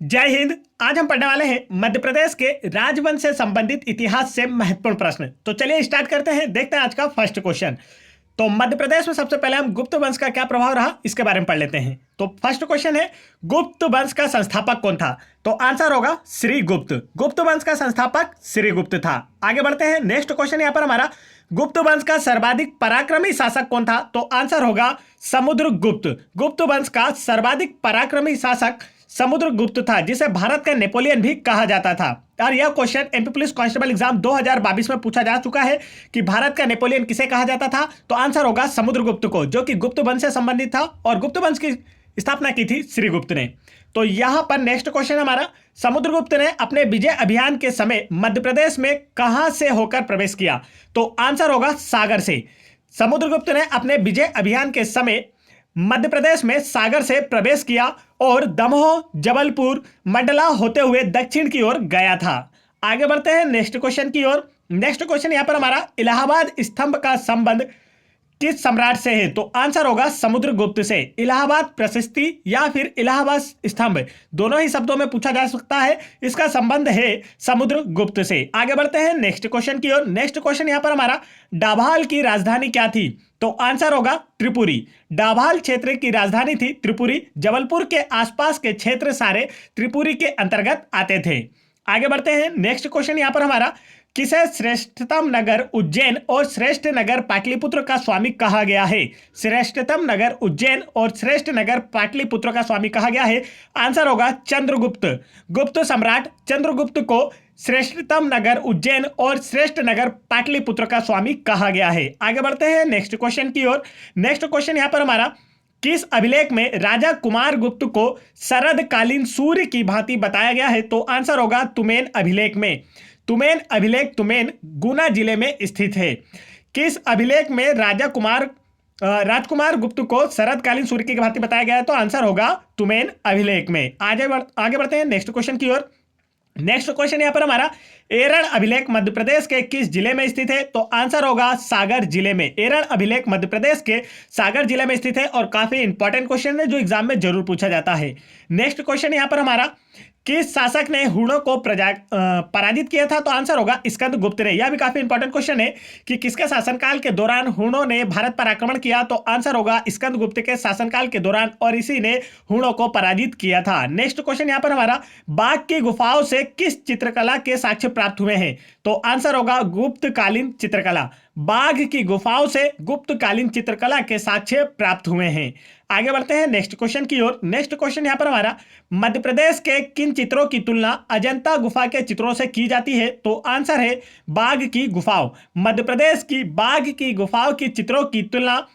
जय हिंद। आज हम पढ़ने वाले हैं मध्य प्रदेश के राजवंश से संबंधित इतिहास से महत्वपूर्ण प्रश्न। तो चलिए स्टार्ट करते हैं, देखते हैं आज का फर्स्ट क्वेश्चन। तो मध्य प्रदेश में सबसे पहले हम गुप्त वंश का क्या प्रभाव रहा इसके बारे में पढ़ लेते हैं। तो फर्स्ट क्वेश्चन है, गुप्त वंश का संस्थापक कौन था? तो आंसर होगा श्री गुप्त। गुप्त वंश का संस्थापक श्री गुप्त था। आगे बढ़ते हैं, नेक्स्ट क्वेश्चन यहाँ पर हमारा, गुप्त वंश का सर्वाधिक पराक्रमी शासक कौन था? तो आंसर होगा समुद्रगुप्त। गुप्त वंश का सर्वाधिक पराक्रमी शासक समुद्रगुप्त था, जिसे भारत का नेपोलियन भी कहा जाता था। और यह question MP police constable exam 2022 में पूछा जा चुका है कि भारत का नेपोलियन किसे कहा जाता था। तो आंसर होगा समुद्रगुप्त को, जो कि गुप्त वंश से संबंधित था और गुप्त वंश की स्थापना की थी श्रीगुप्त ने। तो यहां पर नेक्स्ट क्वेश्चन हमारा, समुद्रगुप्त ने अपने विजय अभियान के समय मध्य प्रदेश में कहां से होकर प्रवेश किया? तो आंसर होगा सागर से। समुद्रगुप्त ने अपने विजय अभियान के समय मध्य प्रदेश में सागर से प्रवेश किया और दमोह, जबलपुर, मंडला होते हुए दक्षिण की ओर गया था। आगे बढ़ते हैं नेक्स्ट क्वेश्चन की ओर। नेक्स्ट क्वेश्चन यहां पर हमारा, इलाहाबाद स्तंभ का संबंध किस सम्राट से है? तो आंसर होगा समुद्रगुप्त से। इलाहाबाद प्रशस्ति या फिर इलाहाबाद स्तंभ, दोनों ही शब्दों में पूछा जा सकता है। इसका संबंध है समुद्रगुप्त से। आगे बढ़ते हैं नेक्स्ट क्वेश्चन की ओर। नेक्स्ट क्वेश्चन यहां पर हमारा, डाभाल की राजधानी क्या थी? तो आंसर होगा त्रिपुरी। डाभाल क्षेत्र की राजधानी थी त्रिपुरी। जबलपुर के आसपास के क्षेत्र सारे त्रिपुरी के अंतर्गत आते थे। आगे बढ़ते हैं नेक्स्ट क्वेश्चन यहां पर हमारा, किसे श्रेष्ठतम नगर उज्जैन और श्रेष्ठ नगर पाटलिपुत्र का स्वामी कहा गया है? श्रेष्ठतम नगर उज्जैन और श्रेष्ठ नगर पाटलिपुत्र का स्वामी कहा गया है। आंसर होगा चंद्रगुप्त। गुप्त सम्राट चंद्रगुप्त को श्रेष्ठतम नगर उज्जैन और श्रेष्ठ नगर पाटलिपुत्र का स्वामी कहा गया है। आगे बढ़ते हैं नेक्स्ट क्वेश्चन की ओर। नेक्स्ट क्वेश्चन यहां पर हमारा, किस अभिलेख में राजा कुमार गुप्त को शरदकालीन सूर्य की भांति बताया गया है? तो आंसर होगा तुमेन अभिलेख में। तुमेन अभिलेख तुमेन गुना जिले में स्थित है। किस अभिलेख में राजकुमार गुप्त को शरदकालीन सूर्य की भांति बताया गया है? तो आंसर होगा तुमेन अभिलेख में। आगे बढ़ते हैं नेक्स्ट क्वेश्चन की ओर। नेक्स्ट क्वेश्चन यहां पर हमारा, एरण अभिलेख मध्य प्रदेश के किस जिले में स्थित है? तो आंसर होगा सागर जिले में। एरण अभिलेख मध्य प्रदेश के सागर जिले में स्थित है और काफी इंपॉर्टेंट क्वेश्चन है जो एग्जाम में जरूर पूछा जाता है। नेक्स्ट क्वेश्चन यहां पर हमारा, किस शासक ने हुणों को पराजित किया था? तो आंसर होगा स्कंदगुप्त ने। यह भी काफी इंपॉर्टेंट क्वेश्चन है कि किसके शासनकाल के दौरान हुणों ने भारत पर आक्रमण किया? तो आंसर होगा स्कंदगुप्त के शासनकाल के दौरान, और इसी ने हुणों को पराजित किया था। नेक्स्ट क्वेश्चन यहां पर हमारा, बाघ की गुफाओं से किस चित्रकला के साक्ष्य प्राप्त हुए हैं? तो आंसर होगा गुप्तकालीन चित्रकला। बाघ की गुफाओं से गुप्तकालीन चित्रकला के साक्ष्य प्राप्त हुए हैं। आगे बढ़ते हैं नेक्स्ट क्वेश्चन की ओर। नेक्स्ट क्वेश्चन यहां पर हमारा, मध्य प्रदेश के किन चित्रों की तुलना अजंता गुफा के चित्रों से की जाती है? तो आंसर है बाघ की गुफाओं। मध्य प्रदेश की बाघ की गुफाओं की चित्रों की तुलना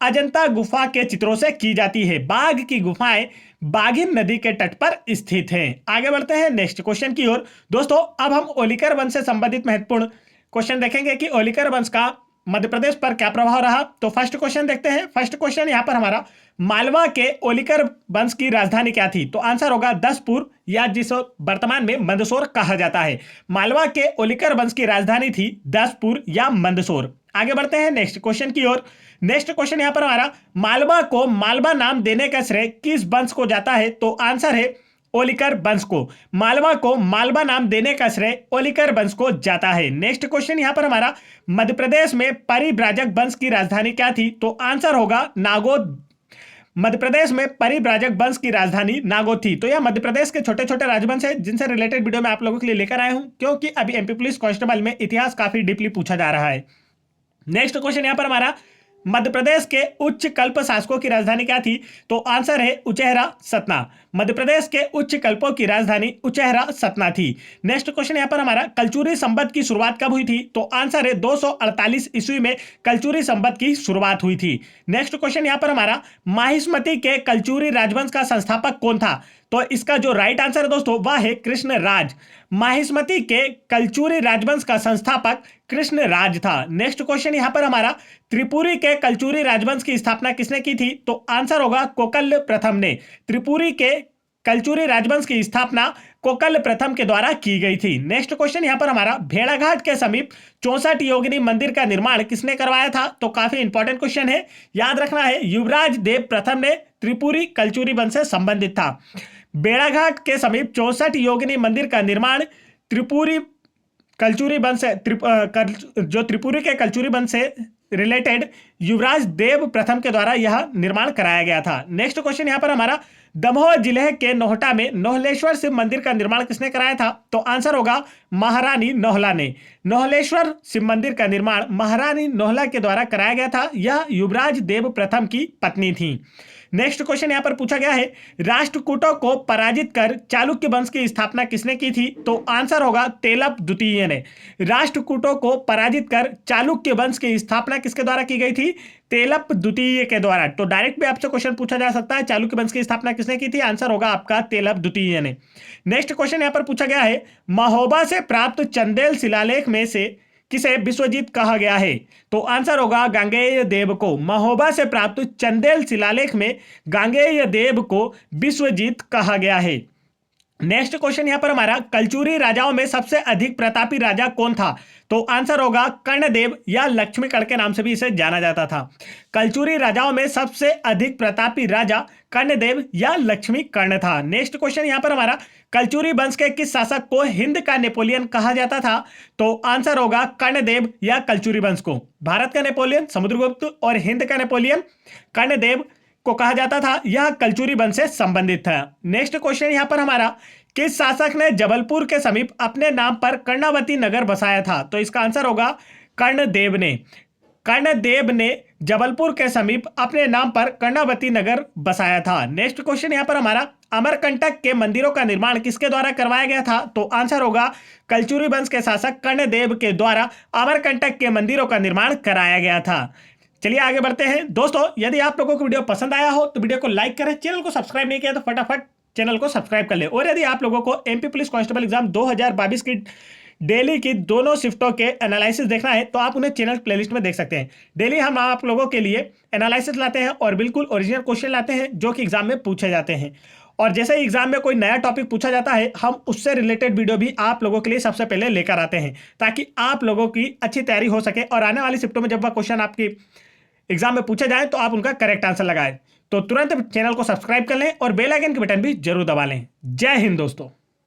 अजंता गुफा के चित्रों से की जाती है। बाघ की गुफाएं बाघिन नदी के तट पर स्थित हैं। आगे बढ़ते हैं नेक्स्ट क्वेश्चन की ओर। दोस्तों, अब हम ओलिकर वंश से संबंधित महत्वपूर्ण क्वेश्चन देखेंगे कि ओलिकर वंश का मध्य प्रदेश पर क्या प्रभाव रहा। तो फर्स्ट क्वेश्चन देखते हैं। फर्स्ट क्वेश्चन यहां पर हमारा, मालवा के ओलिकर वंश की राजधानी क्या थी? तो आंसर होगा दसपुर, या जिसे वर्तमान में मंदसौर कहा जाता है। मालवा के ओलिकर वंश की राजधानी थी दसपुर या मंदसौर। आगे बढ़ते हैं नेक्स्ट क्वेश्चन की ओर। नेक्स्ट क्वेश्चन यहां पर हमारा, मालवा को मालवा नाम देने का श्रेय किस वंश को जाता है? तो आंसर है ओलिकर वंश को। मालवा को मालवा नाम देने का श्रेय ओलिकर वंश को जाता है। नेक्स्ट क्वेश्चन यहां पर हमारा, मध्य प्रदेश में परिव्राजक वंश की राजधानी क्या थी? तो आंसर होगा नागौद। मध्य प्रदेश में परिव्राजक वंश की राजधानी नागौद थी। तो यह मध्य प्रदेश के छोटे छोटे राजवंश है जिनसे रिलेटेड वीडियो मैं आप लोगों के लिए लेकर आया हूं, क्योंकि अभी एमपी पुलिस कांस्टेबल में इतिहास काफी डीपली पूछा जा रहा है। नेक्स्ट क्वेश्चन यहां पर हमारा, मध्य प्रदेश के उच्च कल्प शासकों की राजधानी क्या थी? तो आंसर है उचेहरा सतना। मध्य प्रदेश के उच्च कल्पों की राजधानी उचेहरा सतना थी। नेक्स्ट क्वेश्चन यहां पर हमारा, कलचुरी संवत की शुरुआत कब हुई थी? तो आंसर है 248 ईस्वी में कलचुरी संवत की शुरुआत हुई थी। नेक्स्ट क्वेश्चन यहां पर हमारा, माहिष्मति के कलचुरी राजवंश का संस्थापक कौन था? तो इसका जो राइट आंसर है दोस्तों वह है कृष्णराज। माहिष्मति के कलचुरी राजवंश का संस्थापक कृष्णराज था। नेक्स्ट क्वेश्चन यहां पर हमारा, त्रिपुरी के कलचुरी राजवंश की स्थापना किसने की थी? तो आंसर होगा कोकल्य प्रथम ने। त्रिपुरी के कलचुरी राजवंश की स्थापना कोकल्य प्रथम के द्वारा की गई थी। नेक्स्ट क्वेश्चन यहां पर हमारा, भेड़ाघाट के समीप 64 योगिनी मंदिर का निर्माण किसने करवाया था? तो काफी इंपॉर्टेंट क्वेश्चन है, याद रखना है, युवराज देव प्रथम ने त्रिपुरी कलचुरी वंश से संबंधित था। बेड़ाघाट के समीप 64 योगिनी मंदिर का निर्माण त्रिपुरी कलचुरी वंश से जो त्रिपुरी के कलचुरी वंश से रिलेटेड युवराज देव प्रथम के द्वारा यह निर्माण कराया गया था। नेक्स्ट क्वेश्चन यहां पर हमारा, दमोह जिले के नोहटा में नोहलेश्वर शिव मंदिर का निर्माण किसने कराया था? तो आंसर होगा महारानी नोहला ने। नोहलेश्वर शिव मंदिर का निर्माण महारानी नोहला के द्वारा कराया गया था। यह युवराज देव प्रथम की पत्नी थी। नेक्स्ट क्वेश्चन यहां पर पूछा गया है, राष्ट्रकूटों को पराजित कर चालुक्य वंश की स्थापना किसने की थी? तो आंसर होगा तेलप द्वितीय ने। राष्ट्रकूटों को पराजित कर चालुक्य वंश की स्थापना किसके द्वारा की गई थी? तेलप द्वितीय के द्वारा। तो डायरेक्ट भी आपसे क्वेश्चन पूछा जा सकता है, चालुक्य वंश की स्थापना किसने की थी? आंसर होगा आपका तेलप द्वितीय ने। नेक्स्ट क्वेश्चन यहां पर पूछा गया है, महोबा से प्राप्त चंदेल शिलालेख में से किसे विश्वजीत कहा गया है? तो आंसर होगा गांगेय देव को। महोबा से प्राप्त चंदेल शिलालेख में गांगेय देव को विश्वजीत कहा गया है। नेक्स्ट क्वेश्चन यहां पर हमारा, कलचुरी राजाओं में सबसे अधिक प्रतापी राजा कौन था? तो आंसर होगा कर्णदेव या लक्ष्मीकर्ण के नाम से भी इसे जाना जाता था। कलचुरी राजाओं में सबसे अधिक प्रतापी राजा कर्णदेव या लक्ष्मीकर्ण था। नेक्स्ट क्वेश्चन यहां पर हमारा, कलचुरी वंश के किस शासक को हिंद का नेपोलियन कहा जाता था? तो आंसर होगा कर्णदेव या कलचुरी वंश को। भारत का नेपोलियन समुद्रगुप्त और हिंद का नेपोलियन कर्णदेव को कहा जाता था। यह कलचुरी वंश से संबंधित था। नेक्स्ट क्वेश्चन यहां पर हमारा, किस शासक ने जबलपुर के समीप अपने नाम पर कर्णावती नगर बसाया था? तो इसका आंसर होगा कर्णदेव ने। कर्णदेव ने जबलपुर के समीप अपने नाम पर कर्णावती नगर बसाया था। नेक्स्ट क्वेश्चन यहां पर हमारा, अमरकंटक के मंदिरों का निर्माण किसके द्वारा करवाया गया था? तो आंसर होगा कलचुरी वंश के शासक कर्णदेव के द्वारा अमरकंटक के मंदिरों का निर्माण कराया गया था। चलिए आगे बढ़ते हैं दोस्तों। यदि आप लोगों को वीडियो पसंद आया हो तो वीडियो को लाइक करें, चैनल को सब्सक्राइब नहीं किया तो फटाफट चैनल को सब्सक्राइब कर ले। और यदि आप लोगों को एमपी पुलिस कांस्टेबल एग्जाम 2022 की डेली की दोनों शिफ्टों के एनालिसिस देखना है तो आप उन्हें चैनल प्लेलिस्ट में देख सकते हैं। डेली हम आप लोगों के लिए एनालिसिस लाते हैं और बिल्कुल ओरिजिनल क्वेश्चन लाते हैं जो कि एग्जाम में पूछे जाते हैं। और जैसे ही एग्जाम में कोई नया टॉपिक पूछा जाता है, हम उससे रिलेटेड वीडियो भी आप लोगों के लिए सबसे पहले लेकर आते हैं ताकि आप लोगों की अच्छी तैयारी हो सके और आने वाली शिफ्टों में जब वह क्वेश्चन आपकी एग्जाम में पूछे जाए तो आप उनका करेक्ट आंसर लगाएं। तो तुरंत चैनल को सब्सक्राइब कर लें और बेल आइकन के बटन भी जरूर दबा लें। जय हिंद दोस्तों।